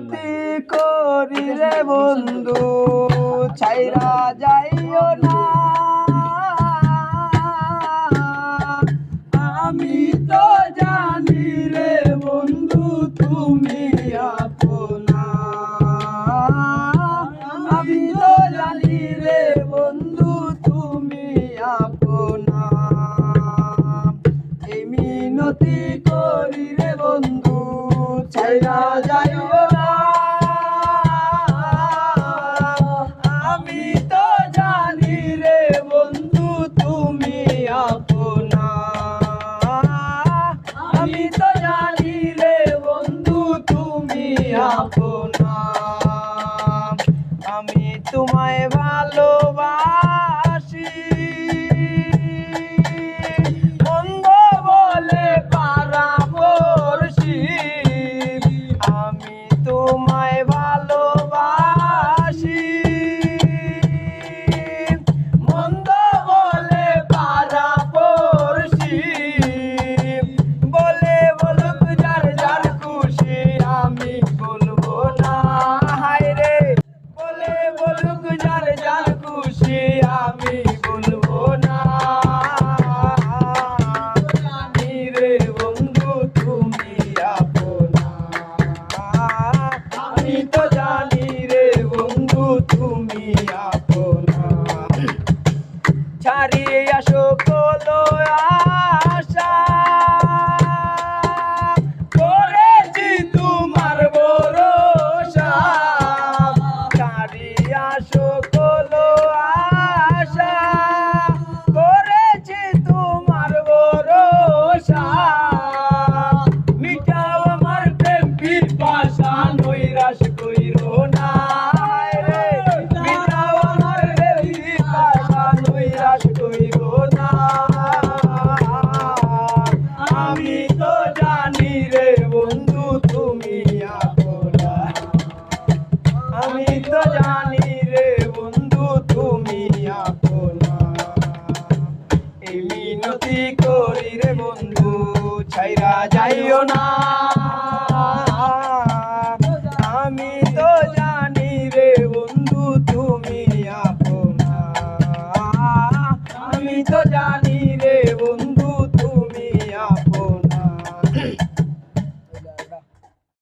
মিনতি করি রে বন্ধু ছাইরা যাইও না। আমি তো জানি রে বন্ধু তুমি আপনা। আমি তো জানি রে বন্ধু তুমি আপনা। এই মিনতি করি রে বন্ধু ছাইরা যাইও না। আমি তো জানি রে বন্ধু তুমি আপনা। আমি তো জানি রে বন্ধু তুমি আপনা। আমি তোমায় ভালোবাসি মন্দ বলে পারাবর্ষী। আমি তোমায় ভালোবাসি মন্দ বলে পারাবর্ষী। বলে বলুক যার যার খুশি আমি বলবো না। হায় রে বলে বলুক যার যার খুশি আমি বলবো না। জানি রে বন্ধু তুমি আপনা। আমি তো জানি রে বন্ধু তুমি আপনা। ছাড়িয়ে আসো কলো আশা করেছি তোমার ভরসা। ছাড়িয়ে আসো কলো আশা করেছি তোমার ভরসা। মিটাও আমার প্রেম পিপাসা নৈরাশ কইরো না। মিটাও আমার প্রেম পিপাসা নৈরাশ কইরো না। আমি তো জানি রে বন্ধু তুমি আপনা। আমি তো জানি রে বন্ধু তুমি আপনা। এই মিনতি করি রে বন্ধু ছাইরা যাইও না। আমি তো